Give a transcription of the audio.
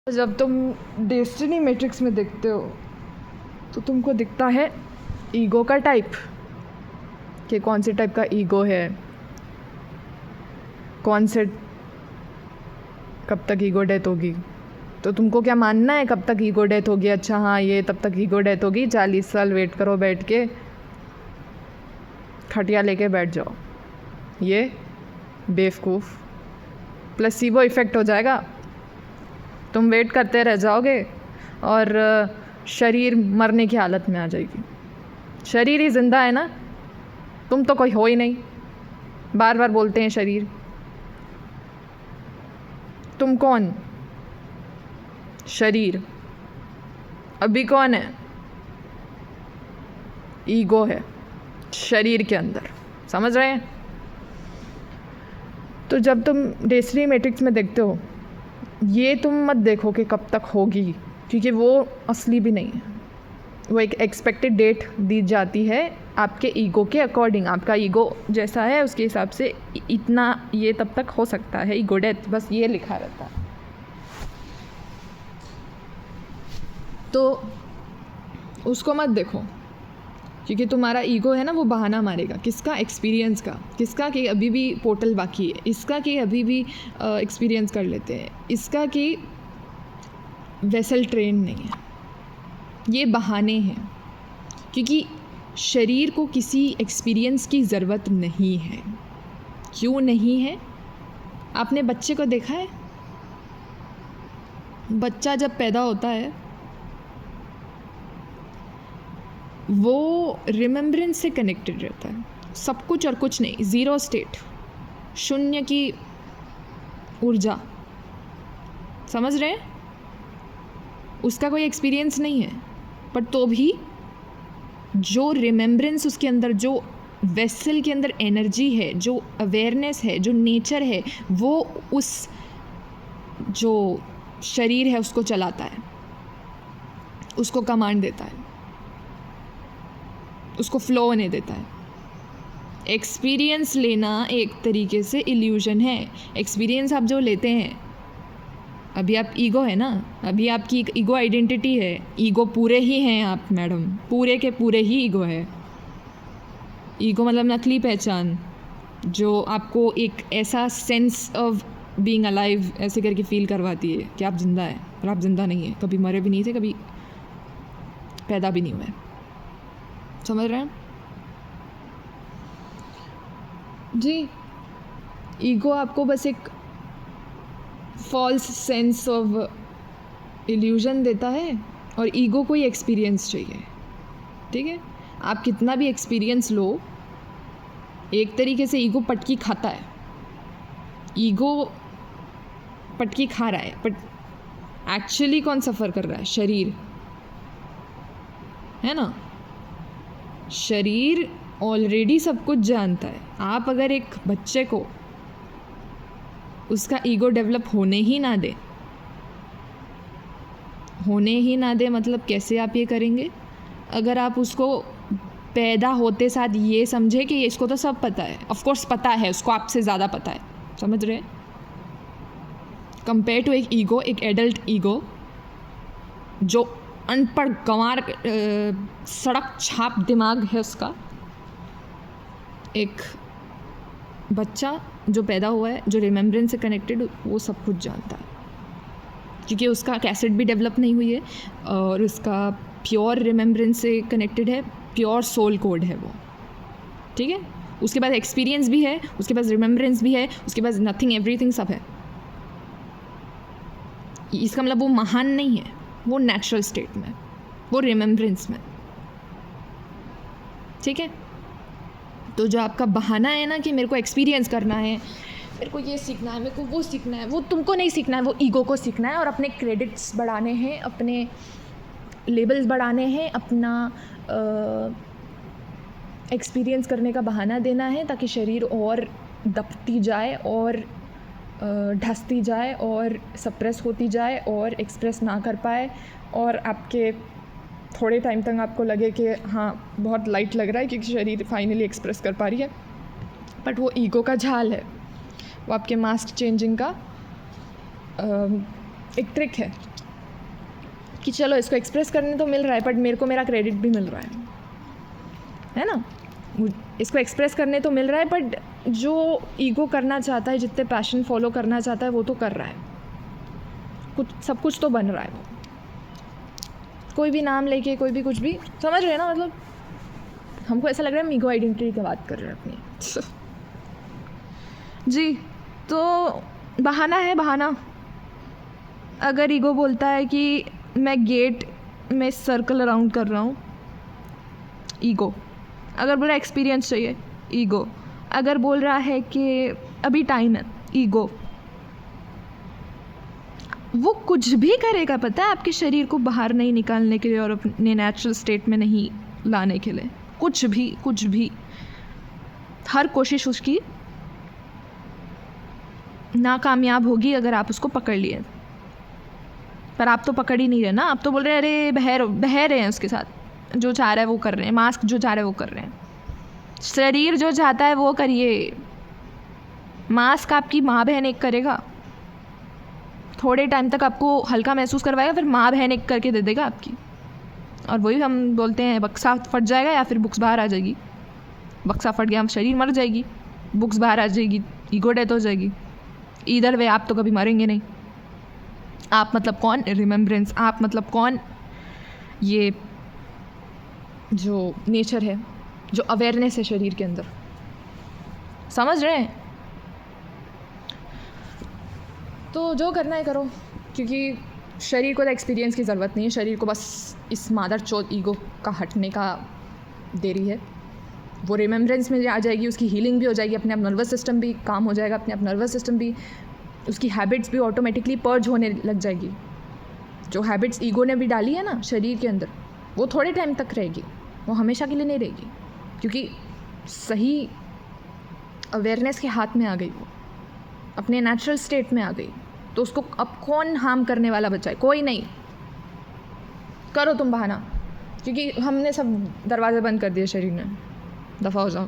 जब तुम destiny matrix में देखते हो तो तुमको दिखता है ईगो का टाइप कि कौन से टाइप का ईगो है, कौन से कब तक ईगो डेथ होगी। तो तुमको क्या मानना है कब तक ईगो डेथ होगी? अच्छा हाँ, ये तब तक ईगो डेथ होगी, 40 साल वेट करो, बैठ के खटिया लेके बैठ जाओ। ये बेवकूफ़, प्लेसिबो इफ़ेक्ट हो जाएगा। तुम वेट करते रह जाओगे और शरीर मरने की हालत में आ जाएगी। शरीर ही ज़िंदा है ना, तुम तो कोई हो ही नहीं। बार बार बोलते हैं शरीर, तुम कौन? शरीर। अभी कौन है? ईगो है शरीर के अंदर, समझ रहे हैं? तो जब तुम डेस्टिनी मैट्रिक्स में देखते हो, ये तुम मत देखो कि कब तक होगी, क्योंकि वो असली भी नहीं है। वो एक एक्सपेक्टेड डेट दी जाती है आपके ईगो के अकॉर्डिंग। आपका ईगो जैसा है उसके हिसाब से इतना ये तब तक हो सकता है ईगो डेथ, बस ये लिखा रहता है। तो उसको मत देखो, क्योंकि तुम्हारा ईगो है ना, वो बहाना मारेगा। किसका? एक्सपीरियंस का। किसका? कि अभी भी पोर्टल बाकी है। इसका कि अभी भी एक्सपीरियंस कर लेते हैं। इसका कि वेसल ट्रेन नहीं है। ये बहाने हैं, क्योंकि शरीर को किसी एक्सपीरियंस की ज़रूरत नहीं है। क्यों नहीं है? आपने बच्चे को देखा है? बच्चा जब पैदा होता है वो रिमेम्बरेंस से कनेक्टेड रहता है, सब कुछ और कुछ नहीं, ज़ीरो स्टेट, शून्य की ऊर्जा। समझ रहे हैं? उसका कोई एक्सपीरियंस नहीं है, पर तो भी जो रिमेम्बरेंस उसके अंदर, जो वेसल के अंदर एनर्जी है, जो अवेयरनेस है, जो नेचर है, वो उस जो शरीर है उसको चलाता है, उसको कमांड देता है, उसको फ्लो होने देता है। एक्सपीरियंस लेना एक तरीके से इल्यूजन है। एक्सपीरियंस आप जो लेते हैं, अभी आप ईगो है ना, अभी आपकी ईगो आइडेंटिटी है। ईगो पूरे ही हैं आप मैडम, पूरे के पूरे ही ईगो है। ईगो मतलब नकली पहचान, जो आपको एक ऐसा सेंस ऑफ बीइंग अलाइव ऐसे करके फील करवाती है कि आप जिंदा हैं, पर आप जिंदा नहीं है। कभी मरे भी नहीं थे, कभी पैदा भी नहीं हुए। समझ रहे हैं जी? ईगो आपको बस एक फॉल्स सेंस ऑफ इल्यूजन देता है, और ईगो को ही एक्सपीरियंस चाहिए। ठीक है? आप कितना भी एक्सपीरियंस लो, एक तरीके से ईगो पटकी खाता है। ईगो पटकी खा रहा है, बट एक्चुअली कौन सफ़र कर रहा है? शरीर है ना। शरीर ऑलरेडी सब कुछ जानता है। आप अगर एक बच्चे को उसका ईगो डेवलप होने ही ना दे, मतलब कैसे आप ये करेंगे? अगर आप उसको पैदा होते साथ ये समझे कि इसको तो सब पता है, ऑफ कोर्स पता है उसको, आपसे ज़्यादा पता है। समझ रहे हैं? कंपेयर टू एक ईगो, एक एडल्ट ईगो जो अनपढ़ गंवार सड़क छाप दिमाग है उसका, एक बच्चा जो पैदा हुआ है, जो रिमेम्बरेंस से कनेक्टेड, वो सब कुछ जानता है, क्योंकि उसका कैसेट भी डेवलप नहीं हुई है और उसका प्योर रिमेम्बरेंस से कनेक्टेड है, प्योर सोल कोड है वो। ठीक है? उसके पास एक्सपीरियंस भी है, उसके पास रिमेम्बरेंस भी है, उसके पास नथिंग एवरीथिंग सब है। इसका मतलब वो महान नहीं है, वो नेचुरल स्टेट में, वो रिमेम्बरेंस में। ठीक है? तो जो आपका बहाना है ना कि मेरे को एक्सपीरियंस करना है, मेरे को ये सीखना है, मेरे को वो सीखना है, वो तुमको नहीं सीखना है, वो ईगो को सीखना है, और अपने क्रेडिट्स बढ़ाने हैं, अपने लेबल्स बढ़ाने हैं, अपना एक्सपीरियंस करने का बहाना देना है, ताकि शरीर और दबती जाए और ढसती जाए और सप्रेस होती जाए और एक्सप्रेस ना कर पाए, और आपके थोड़े टाइम तक आपको लगे कि हाँ बहुत लाइट लग रहा है क्योंकि शरीर फाइनली एक्सप्रेस कर पा रही है। बट वो ईगो का झाल है, वो आपके मास्क चेंजिंग का एक ट्रिक है। कि चलो इसको एक्सप्रेस करने तो मिल रहा है, बट मेरे को मेरा क्रेडिट भी मिल रहा है ना। इसको एक्सप्रेस करने तो मिल रहा है, बट जो ईगो करना चाहता है, जितने पैशन फॉलो करना चाहता है, वो तो कर रहा है, कुछ सब कुछ तो बन रहा है वो, कोई भी नाम लेके, कोई भी कुछ भी, समझ रहे हैं ना। मतलब हमको ऐसा लग रहा है हम ईगो आइडेंटिटी की बात कर रहे हैं अपनी जी। तो बहाना है, बहाना। अगर ईगो बोलता है कि मैं गेट में सर्कल अराउंड कर रहा हूँ, ईगो। अगर बोल रहा है एक्सपीरियंस चाहिए, ईगो। अगर बोल रहा है कि अभी टाइम है, ईगो। वो कुछ भी करेगा, पता है, आपके शरीर को बाहर नहीं निकालने के लिए और अपने नेचुरल स्टेट में नहीं लाने के लिए। कुछ भी हर कोशिश उसकी नाकामयाब होगी अगर आप उसको पकड़ लिए। पर आप तो पकड़ ही नहीं रहे ना, आप तो बोल रहे हैं अरे बह रहे हैं उसके साथ, जो चाह रहा है वो कर रहे हैं, मास्क जो चाह रहा है वो कर रहे हैं, शरीर जो चाहता है वो करिए। मास्क आपकी माँ बहन एक करेगा, थोड़े टाइम तक आपको हल्का महसूस करवाएगा, फिर माँ बहन एक करके दे देगा आपकी। और वही हम बोलते हैं बक्सा फट जाएगा या फिर बुक्स बाहर आ जाएगी। बक्सा फट गया, शरीर मर जाएगी, बुक्स बाहर आ जाएगी, ईगो डेथ हो जाएगी। इधर वे आप तो कभी मरेंगे नहीं। आप मतलब कौन? रिमेम्बरेंस। आप मतलब कौन? ये जो नेचर है, जो अवेयरनेस है शरीर के अंदर, समझ रहे हैं? तो जो करना है करो, क्योंकि शरीर को तो एक्सपीरियंस की ज़रूरत नहीं है, शरीर को बस इस मादर चौथ ईगो का हटने का देरी है। वो रिमेम्बरेंस में आ जाएगी, उसकी हीलिंग भी हो जाएगी, अपने आप नर्वस सिस्टम भी काम हो जाएगा, अपने आप नर्वस सिस्टम भी, उसकी हैबिट्स भी ऑटोमेटिकली पर्ज होने लग जाएगी। जो हैबिट्स ईगो ने भी डाली है ना शरीर के अंदर, वो थोड़े टाइम तक रहेगी, वो हमेशा के लिए नहीं रहेगी, क्योंकि सही अवेयरनेस के हाथ में आ गई, वो अपने नेचुरल स्टेट में आ गई। तो उसको अब कौन हार्म करने वाला बचा है? कोई नहीं। करो तुम बहाना, क्योंकि हमने सब दरवाज़े बंद कर दिए शरीर ने। दफ़ा हो जाओ।